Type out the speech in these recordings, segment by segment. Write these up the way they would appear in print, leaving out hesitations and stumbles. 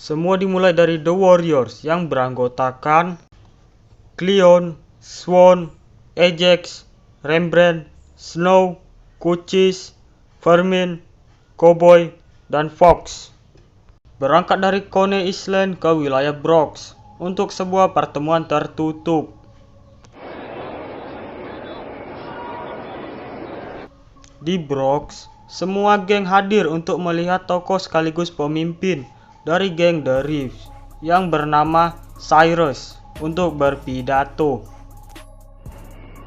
Semua dimulai dari The Warriors yang beranggotakan Cleon, Swan, Ajax, Rembrandt, Snow, Cochise, Vermin, Cowboy, dan Fox. Berangkat dari Coney Island ke wilayah Brox untuk sebuah pertemuan tertutup. Di Brox, semua geng hadir untuk melihat tokoh sekaligus pemimpin dari geng The Reefs yang bernama Cyrus untuk berpidato.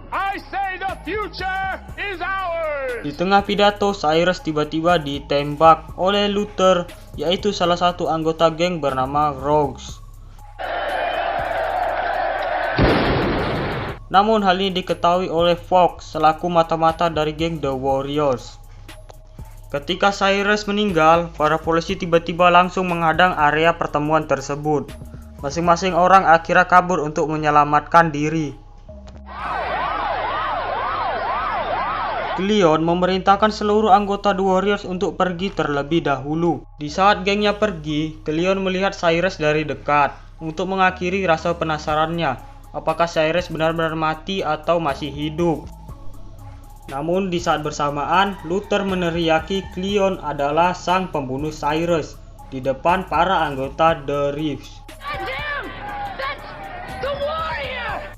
I say the future is ours. Di tengah pidato, Cyrus tiba-tiba ditembak oleh Luther, yaitu salah satu anggota geng bernama Rogues. Namun hal ini diketahui oleh Fox selaku mata-mata dari geng The Warriors. Ketika Cyrus meninggal, para polisi tiba-tiba langsung menghadang area pertemuan tersebut. Masing-masing orang akhirnya kabur untuk menyelamatkan diri. Cleon memerintahkan seluruh anggota The Warriors untuk pergi terlebih dahulu. Di saat gengnya pergi, Cleon melihat Cyrus dari dekat untuk mengakhiri rasa penasarannya. Apakah Cyrus benar-benar mati atau masih hidup? Namun di saat bersamaan, Luther meneriaki Cleon adalah sang pembunuh Cyrus di depan para anggota The Reefs.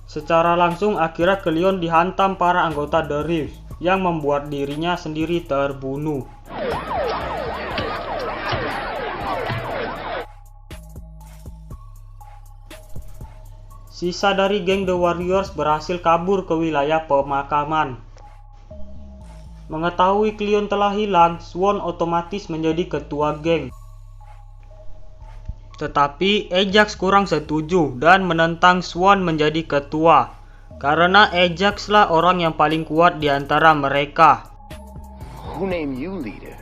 Secara langsung akhirnya Cleon dihantam para anggota The Reefs yang membuat dirinya sendiri terbunuh. Sisa dari geng The Warriors berhasil kabur ke wilayah pemakaman. Mengetahui Cleon telah hilang, Swan otomatis menjadi ketua geng. Tetapi Ajax kurang setuju dan menentang Swan menjadi ketua, karena Ajax lah orang yang paling kuat di antara mereka. Who named you leader?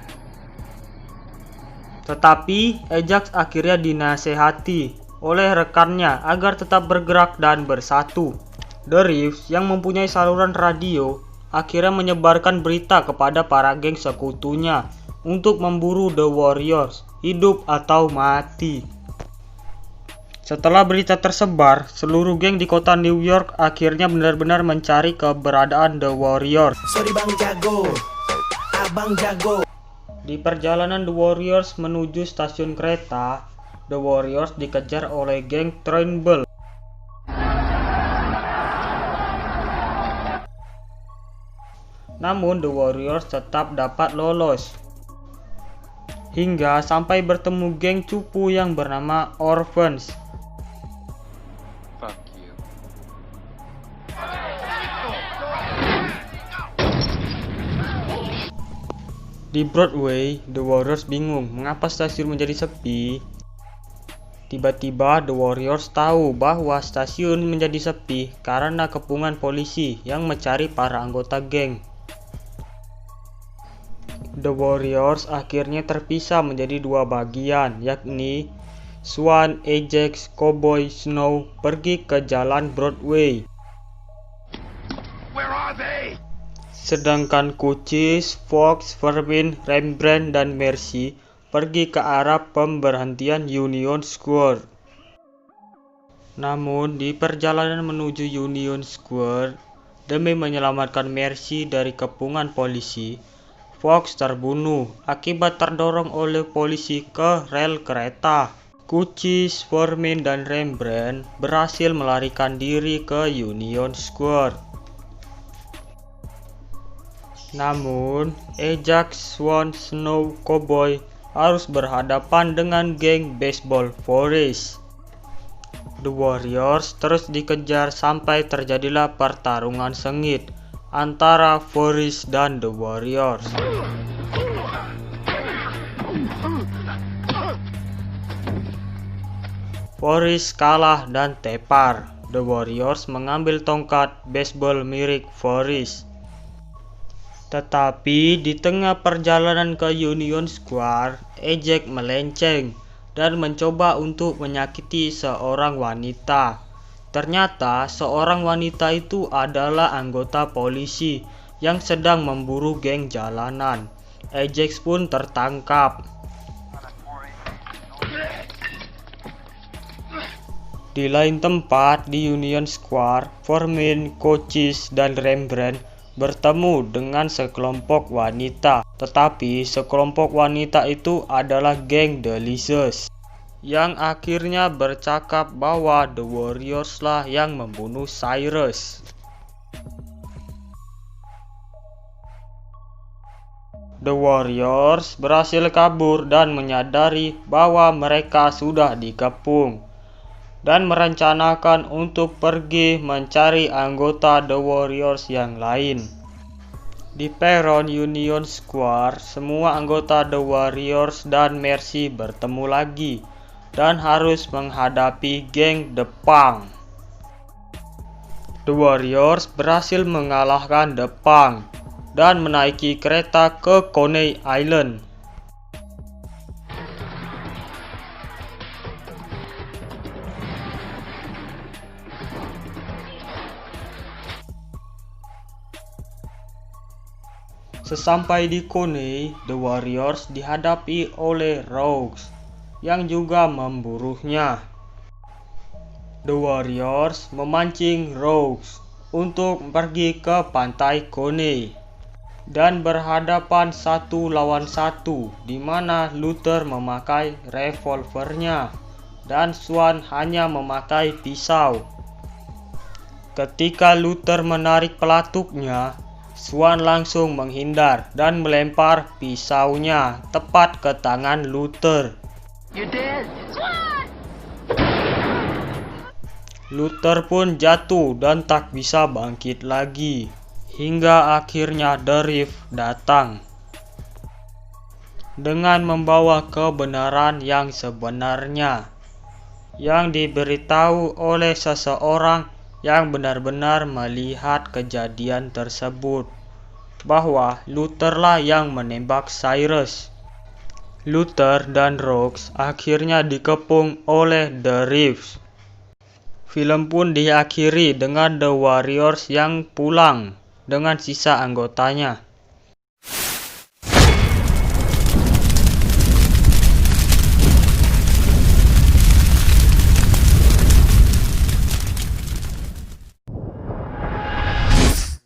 Tetapi Ajax akhirnya dinasehati oleh rekannya agar tetap bergerak dan bersatu. The Reefs yang mempunyai saluran radio akhirnya menyebarkan berita kepada para geng sekutunya untuk memburu The Warriors, hidup atau mati. Setelah berita tersebar, seluruh geng di kota New York akhirnya benar-benar mencari keberadaan The Warriors. Sorry Bang Jago, Abang Jago. Di perjalanan The Warriors menuju stasiun kereta, The Warriors dikejar oleh geng Turnbull. Namun The Warriors tetap dapat lolos, hingga sampai bertemu geng cupu yang bernama Orphans. Fuck you. Di Broadway, The Warriors bingung mengapa stasiun menjadi sepi. Tiba-tiba The Warriors tahu bahwa stasiun menjadi sepi karena kepungan polisi yang mencari para anggota geng. The Warriors akhirnya terpisah menjadi dua bagian, yakni Swan, Ajax, Cowboy, Snow pergi ke jalan Broadway. Where are they? Sedangkan Cochise, Fox, Vermin, Rembrandt, dan Mercy pergi ke arah pemberhentian Union Square. Namun di perjalanan menuju Union Square, demi menyelamatkan Mercy dari kepungan polisi, Fox terbunuh akibat terdorong oleh polisi ke rel kereta. Cochise, Vermin, dan Rembrandt berhasil melarikan diri ke Union Square. Namun Ajax, Swan, Snow, Cowboy harus berhadapan dengan geng Baseball Forest. The Warriors terus dikejar sampai terjadilah pertarungan sengit antara Forest dan The Warriors. Forest kalah dan tepar. The Warriors mengambil tongkat baseball milik Forest. Tetapi di tengah perjalanan ke Union Square, Ajax melenceng dan mencoba untuk menyakiti seorang wanita. Ternyata seorang wanita itu adalah anggota polisi yang sedang memburu geng jalanan. Ajax pun tertangkap. Di lain tempat di Union Square, Vermin, Cochise, dan Rembrandt bertemu dengan sekelompok wanita. Tetapi sekelompok wanita itu adalah geng The Lizards, yang akhirnya bercakap bahwa The Warriors lah yang membunuh Cyrus. The Warriors berhasil kabur dan menyadari bahwa mereka sudah dikepung, dan merencanakan untuk pergi mencari anggota The Warriors yang lain. Di peron Union Square, semua anggota The Warriors dan Mercy bertemu lagi dan harus menghadapi geng The Punk. The Warriors berhasil mengalahkan The Punk dan menaiki kereta ke Coney Island. Sesampai di Coney, The Warriors dihadapi oleh Rogues yang juga memburunya. The Warriors memancing Rogues untuk pergi ke pantai Coney dan berhadapan 1 lawan 1, di mana Luther memakai revolvernya dan Swan hanya memakai pisau. Ketika Luther menarik pelatuknya, Swan langsung menghindar dan melempar pisaunya tepat ke tangan Luther. You're dead. Luther pun jatuh dan tak bisa bangkit lagi, hingga akhirnya The Reef datang dengan membawa kebenaran yang sebenarnya, yang diberitahu oleh seseorang yang benar-benar melihat kejadian tersebut, bahwa Luther lah yang menembak Cyrus. Luther dan Rogues akhirnya dikepung oleh The Reefs. Film pun diakhiri dengan The Warriors yang pulang dengan sisa anggotanya.